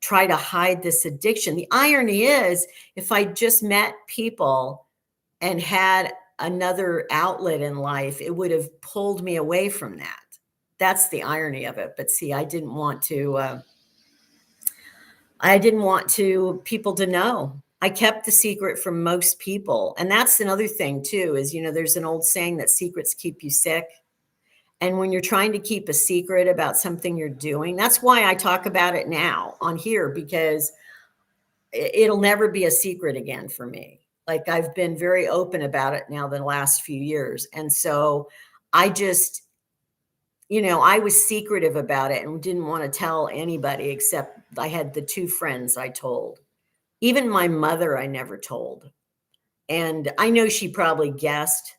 try to hide this addiction. The irony is, if I just met people and had another outlet in life, it would have pulled me away from that. That's the irony of it. But see, I didn't want to people to know. I kept the secret from most people. And that's another thing too, is, there's an old saying that secrets keep you sick. And when you're trying to keep a secret about something you're doing, that's why I talk about it now on here, because it'll never be a secret again for me. Like I've been very open about it now the last few years. And so I just, I was secretive about it and didn't want to tell anybody except I had the two friends I told. Even my mother, I never told. And I know she probably guessed,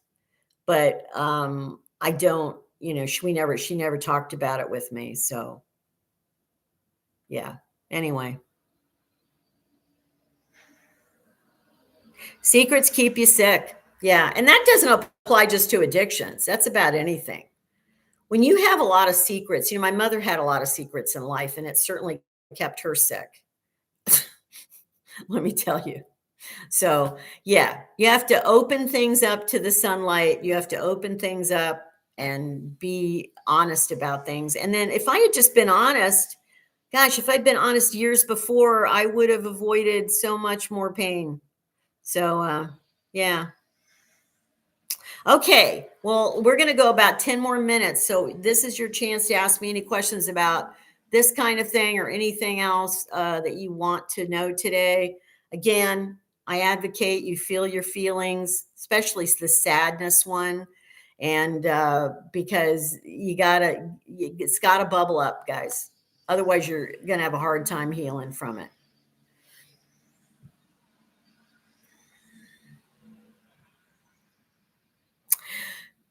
but I don't, she never talked about it with me. So yeah. Anyway. Secrets keep you sick. Yeah. And that doesn't apply just to addictions. That's about anything. When you have a lot of secrets, my mother had a lot of secrets in life, and it certainly kept her sick. Let me tell you. So, yeah, you have to open things up to the sunlight. You have to open things up and be honest about things. And then if I had just been honest, gosh, if I'd been honest years before, I would have avoided so much more pain. So, yeah. Okay, well, we're going to go about 10 more minutes. So this is your chance to ask me any questions about this kind of thing or anything else that you want to know today. Again, I advocate you feel your feelings, especially the sadness one. And because it's got to bubble up, guys. Otherwise, you're going to have a hard time healing from it.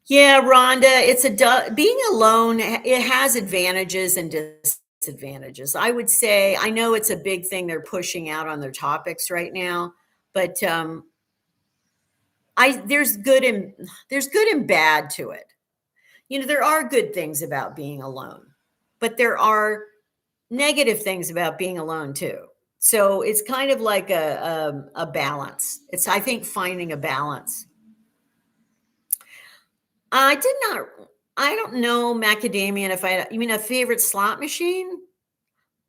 Yeah, Rhonda, being alone, it has advantages and disadvantages. I would say, I know it's a big thing they're pushing out on their topics right now, but there's good and bad to it. There are good things about being alone, but there are negative things about being alone too. So it's kind of like a balance. It's, I think, finding a balance. I did not. I don't know macadamia. And if you mean a favorite slot machine,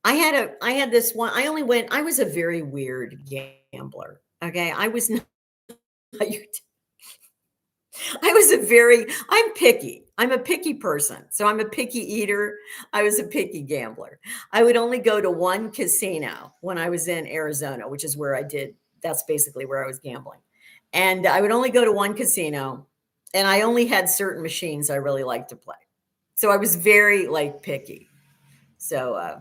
I had this one. I was a very weird gambler. Okay. I was not, I'm picky. I'm a picky person. So I'm a picky eater. I was a picky gambler. I would only go to one casino when I was in Arizona, which is where that's basically where I was gambling. And I would only go to one casino, and I only had certain machines I really liked to play. So I was very like picky. So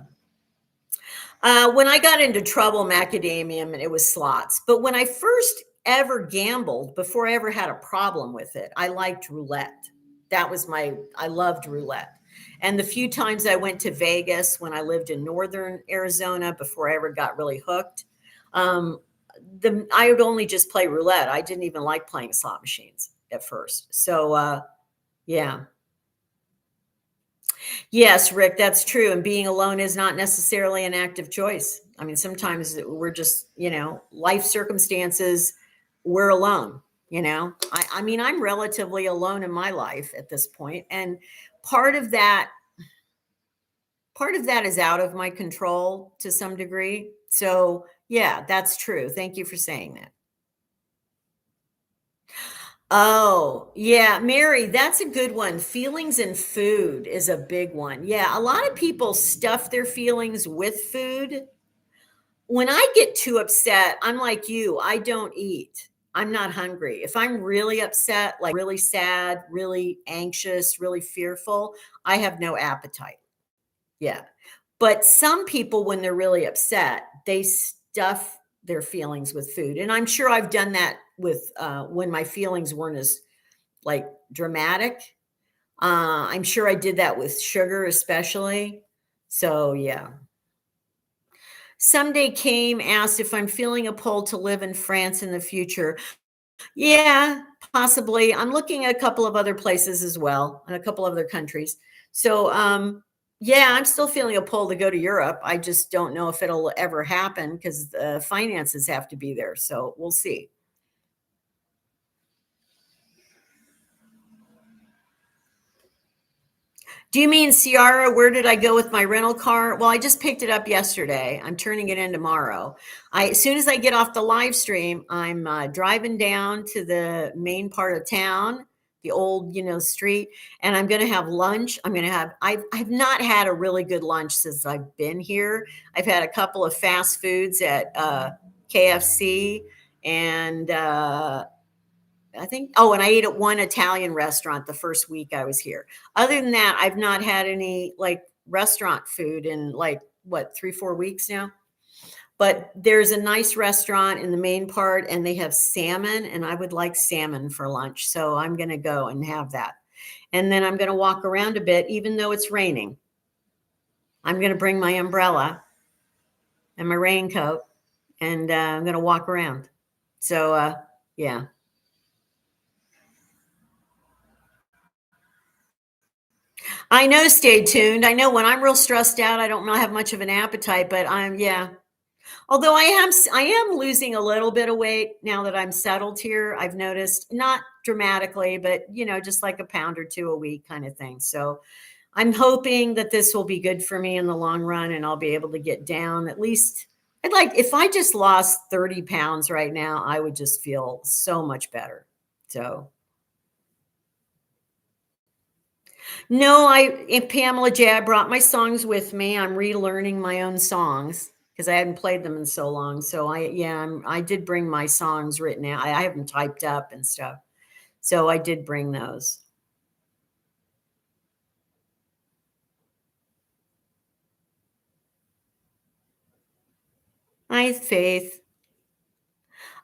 when I got into trouble, macadamia, and it was slots. But when I first ever gambled, before I ever had a problem with it, I liked roulette. I loved roulette. And the few times I went to Vegas when I lived in northern Arizona before I ever got really hooked, um, I would only just play roulette. I didn't even like playing slot machines at first. So, yeah. Yes, Rick, that's true. And being alone is not necessarily an active choice. I mean, sometimes we're just, life circumstances, we're alone, I mean, I'm relatively alone in my life at this point, and part of that, part of that is out of my control to some degree. So, yeah, that's true. Thank you for saying that. Oh, yeah, Mary, that's a good one. Feelings and food is a big one. Yeah, a lot of people stuff their feelings with food. When I get too upset, I'm like you, I don't eat. I'm not hungry. If I'm really upset, like really sad, really anxious, really fearful, I have no appetite. Yeah. But some people, when they're really upset, they stuff their feelings with food. And I'm sure I've done that with when my feelings weren't as like dramatic. I'm sure I did that with sugar, especially. So, yeah. Someday came asked if I'm feeling a pull to live in France in the future. Yeah, possibly. I'm looking at a couple of other places as well, and a couple of other countries. So, yeah, I'm still feeling a pull to go to Europe. I just don't know if it'll ever happen because the finances have to be there. So we'll see. Do you mean Ciara? Where did I go with my rental car? Well, I just picked it up yesterday. I'm turning it in tomorrow. As soon as I get off the live stream, I'm driving down to the main part of town, the old, street, and I'm going to have lunch. I've not had a really good lunch since I've been here. I've had a couple of fast foods at KFC and I think, oh, and I ate at one Italian restaurant the first week I was here. Other than that, I've not had any like restaurant food in like what, 3, 4 weeks now. But there's a nice restaurant in the main part and they have salmon, and I would like salmon for lunch. So I'm going to go and have that. And then I'm going to walk around a bit, even though it's raining. I'm going to bring my umbrella and my raincoat, and I'm going to walk around. So, yeah. I know, stay tuned. I know when I'm real stressed out, I don't have much of an appetite, but yeah. Although I am losing a little bit of weight now that I'm settled here. I've noticed, not dramatically, but just like a pound or two a week kind of thing. So I'm hoping that this will be good for me in the long run and I'll be able to get down at least. If I just lost 30 pounds right now, I would just feel so much better. So no, and Pamela J, I brought my songs with me. I'm relearning my own songs because I hadn't played them in so long. So I did bring my songs written out. I have them typed up and stuff. So I did bring those. Hi, Faith.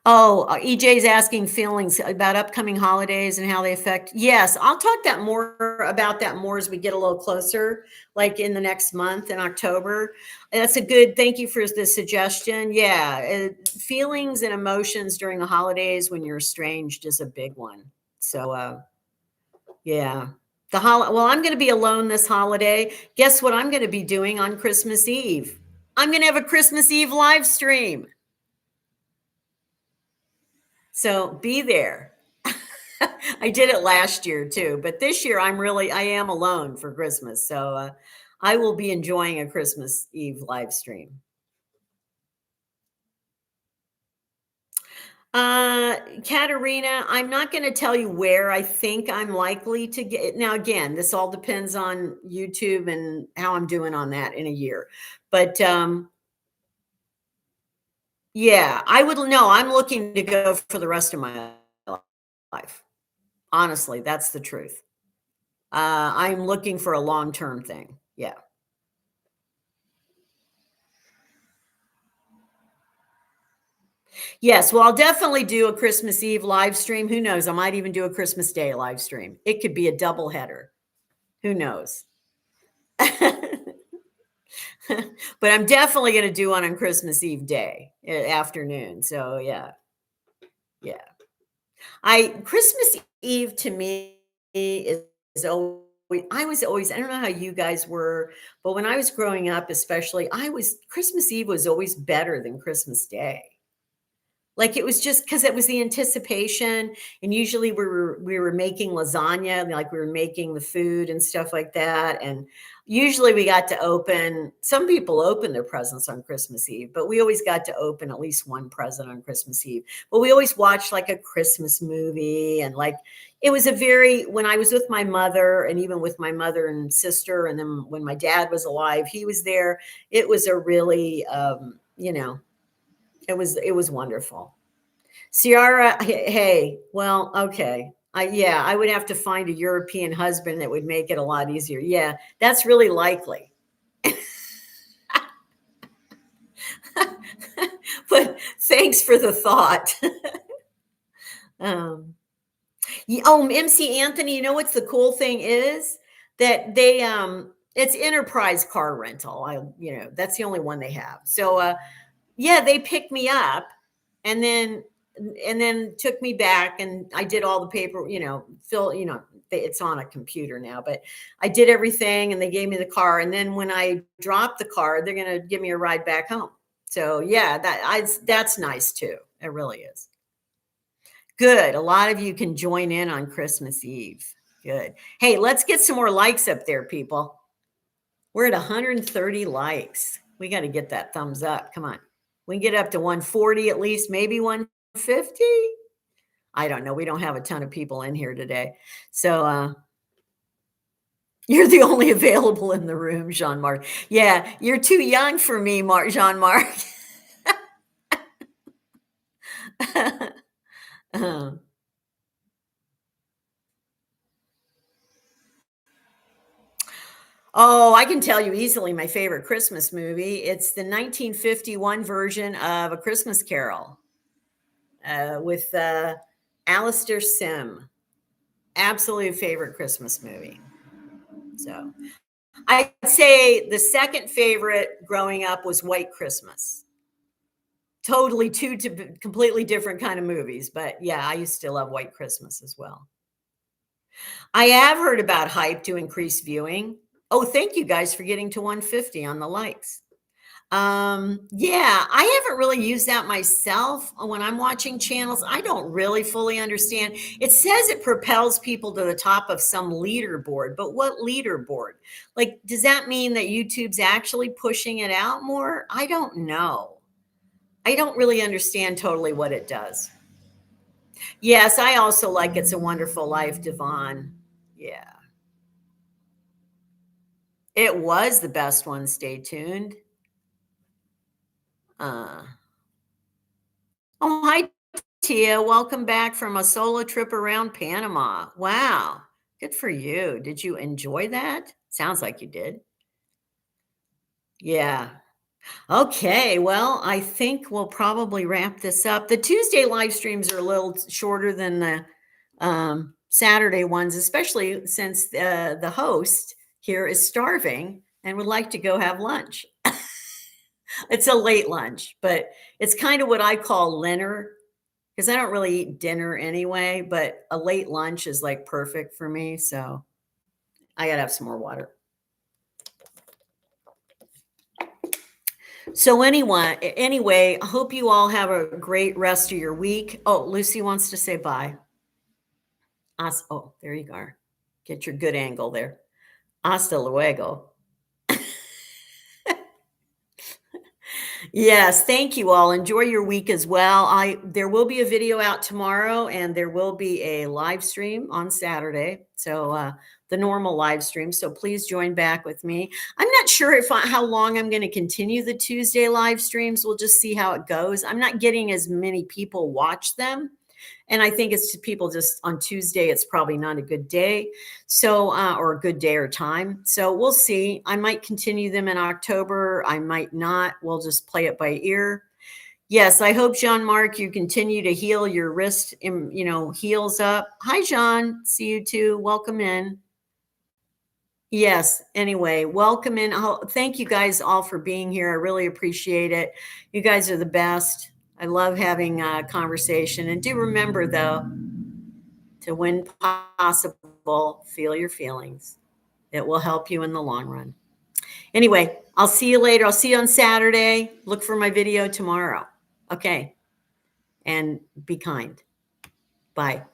Oh, EJ's asking feelings about upcoming holidays and how they affect. Yes, I'll talk about that more as we get a little closer, like in the next month in October. That's a good. Thank you for the suggestion. Yeah, feelings and emotions during the holidays when you're estranged is a big one. So, yeah. Well, I'm going to be alone this holiday. Guess what I'm going to be doing on Christmas Eve? I'm going to have a Christmas Eve live stream. So be there. I did it last year too, but this year I am alone for Christmas. So I will be enjoying a Christmas Eve live stream. Katerina, I'm not going to tell you where I think I'm likely to get. Now, again, this all depends on YouTube and how I'm doing on that in a year. But yeah, I would know. I'm looking to go for the rest of my life. Honestly, that's the truth. I'm looking for a long-term thing. Yeah. Yes. Well, I'll definitely do a Christmas Eve live stream. Who knows? I might even do a Christmas Day live stream. It could be a double header. Who knows? But I'm definitely going to do one on Christmas Eve day afternoon. So yeah, yeah. Christmas Eve to me is always. I was always. I don't know how you guys were, but when I was growing up, especially, Christmas Eve was always better than Christmas Day. Like, it was just because it was the anticipation, and usually we were making lasagna, like, we were making the food and stuff like that, and usually we got to open some people open their presents on Christmas Eve, but we always got to open at least one present on Christmas Eve. But we always watched, like, a Christmas movie, and, like, it was a very when I was with my mother and even with my mother and sister, and then when my dad was alive, he was there. It was a really, it was wonderful. Ciara, hey, well, okay. I would have to find a European husband that would make it a lot easier. Yeah, that's really likely. But thanks for the thought. um, MC Anthony, you know what's the cool thing is that it's Enterprise car rental. That's the only one they have. So yeah, they picked me up and then took me back, and I did all the paper, it's on a computer now, but I did everything and they gave me the car. And then when I dropped the car, they're going to give me a ride back home. So yeah, that's nice too. It really is. Good. A lot of you can join in on Christmas Eve. Good. Hey, let's get some more likes up there, people. We're at 130 likes. We got to get that thumbs up. Come on. We can get up to 140 at least, maybe 150. I don't know. We don't have a ton of people in here today. So you're the only available in the room, Jean-Marc. Yeah, you're too young for me, Jean-Marc. uh, Oh, I can tell you easily my favorite Christmas movie. It's the 1951 version of A Christmas Carol with Alistair Sim. Absolute favorite Christmas movie. So I'd say the second favorite growing up was White Christmas. Totally two completely different kind of movies, but yeah, I used to love White Christmas as well. I have heard about hype to increase viewing. Oh, thank you guys for getting to 150 on the likes. Yeah, I haven't really used that myself when I'm watching channels. I don't really fully understand. It says it propels people to the top of some leaderboard, but what leaderboard? Like, does that mean that YouTube's actually pushing it out more? I don't know. I don't really understand totally what it does. Yes, I also like It's a Wonderful Life, Devon. Yeah. It was the best one. Stay tuned. Uh, oh, hi, Tia. Welcome back from a solo trip around Panama. Wow. Good for you. Did you enjoy that? Sounds like you did. Yeah. Okay. Well, I think we'll probably wrap this up. The Tuesday live streams are a little shorter than the Saturday ones, especially since the host here is starving and would like to go have lunch. It's a late lunch, but it's kind of what I call dinner because I don't really eat dinner anyway, but a late lunch is like perfect for me. So I got to have some more water. So anyway, I hope you all have a great rest of your week. Oh, Lucy wants to say bye. Oh, there you are. Get your good angle there. Hasta luego. Yes, thank you all. Enjoy your week as well. There will be a video out tomorrow and there will be a live stream on Saturday. So the normal live stream. So please join back with me. I'm not sure how long I'm going to continue the Tuesday live streams. We'll just see how it goes. I'm not getting as many people watch them. And I think it's people just on Tuesday, it's probably not a good day. So, or a good day or time. So we'll see. I might continue them in October. I might not. We'll just play it by ear. Yes, I hope, Jean Marc, you continue to heal your wrist, heals up. Hi, Jean. See you too. Welcome in. Yes. Anyway, welcome in. Thank you guys all for being here. I really appreciate it. You guys are the best. I love having a conversation. And do remember, though, to when possible, feel your feelings. It will help you in the long run. Anyway, I'll see you later. I'll see you on Saturday. Look for my video tomorrow. Okay. And be kind. Bye.